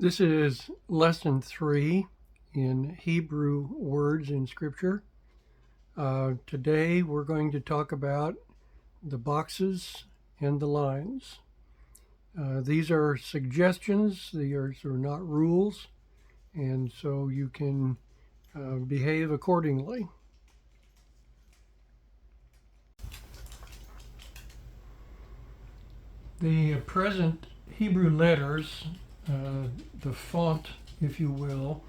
This is lesson 3 in Hebrew words in Scripture. Today we're going to talk about the boxes and the lines. These are suggestions, these are not rules, and so you can behave accordingly. The present Hebrew letters, the font, if you will,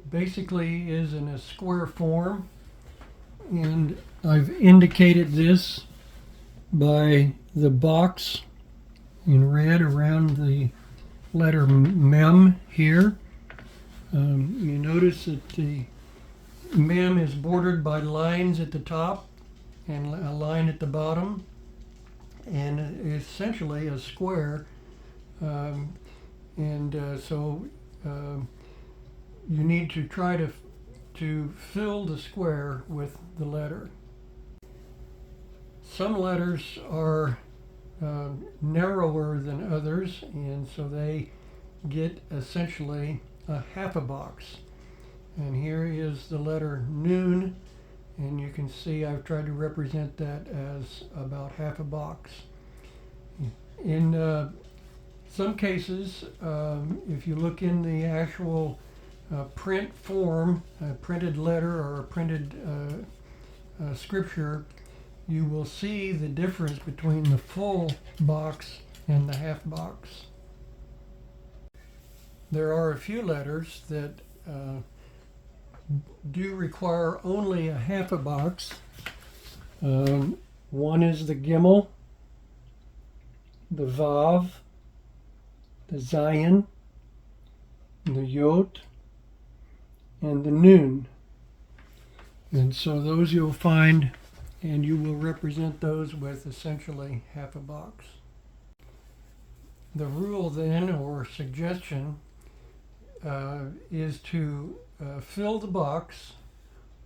basically is in a square form, and I've indicated this by the box in red around the letter Mem here. You notice that the Mem is bordered by lines at the top and a line at the bottom, and essentially a square. So you need to try to fill the square with the letter. Some letters are narrower than others, and so they get essentially a half a box. And here is the letter Nun, and you can see I've tried to represent that as about half a box. In some cases, if you look in the actual print form, a printed letter or a printed scripture, you will see the difference between the full box and the half box. There are a few letters that do require only a half a box. One is the Gimel, the Vav, the Zayin, the Yod, and the Nun. And so those you'll find, and you will represent those with essentially half a box. The rule then, or suggestion, is to fill the box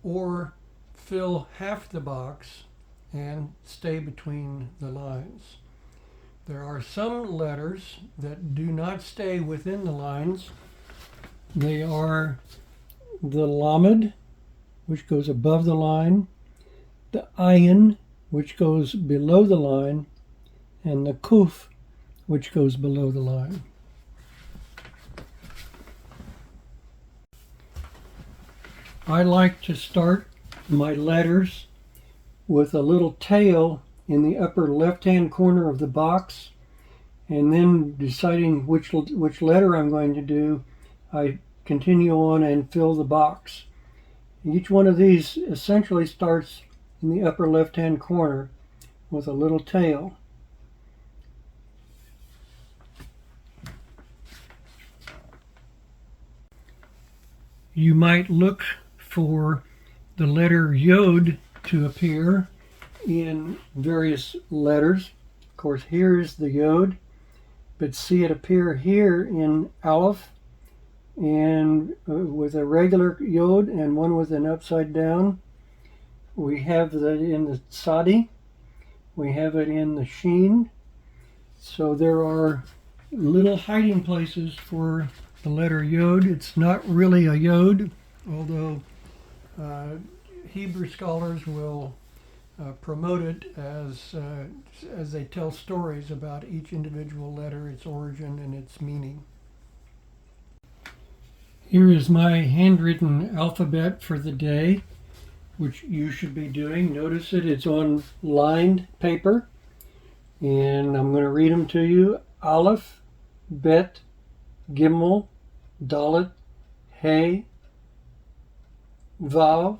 or fill half the box and stay between the lines. There are some letters that do not stay within the lines. They are the Lamed, which goes above the line, the Ayin, which goes below the line, and the Kuf, which goes below the line. I like to start my letters with a little tail in the upper left-hand corner of the box, and then deciding which letter I'm going to do, I continue on and fill the box. Each one of these essentially starts in the upper left-hand corner with a little tail. You might look for the letter Yod to appear in various letters. Of course, here is the Yod, but see it appear here in Aleph, and with a regular Yod and one with an upside down. We have that in the Sadi. We have it in the Sheen. So there are little hiding places for the letter Yod. It's not really a Yod, although Hebrew scholars will promote it as they tell stories about each individual letter, its origin, and its meaning. Here is my handwritten alphabet for the day, which you should be doing. Notice it's on lined paper, and I'm going to read them to you. Aleph, Bet, Gimel, Dalet, Hey, Vav,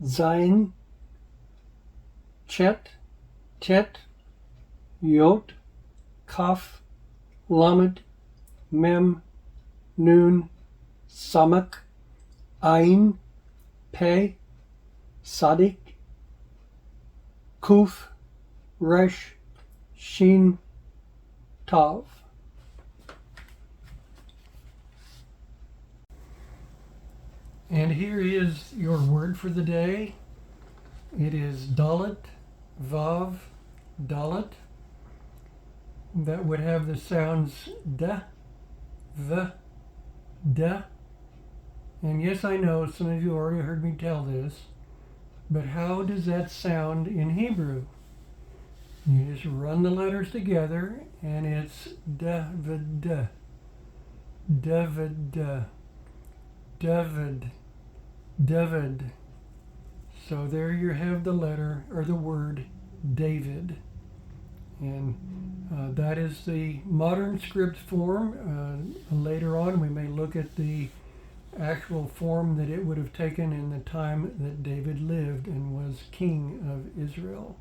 Zayin, Chet, Tet, Yot, Kaf, Lamed, Mem, Nun, Samak, Ayin, Pei, Sadik, Kuf, Resh, Shin, Tav. And here is your word for the day. It is Dalet, Vav, Dalet. That would have the sounds da And yes, I know some of you already heard me tell this, but how does that sound in Hebrew? You just run the letters together, and it's David, David, David, David. So there you have the letter, or the word, David. And that is the modern script form. Later on, we may look at the actual form that it would have taken in the time that David lived and was king of Israel.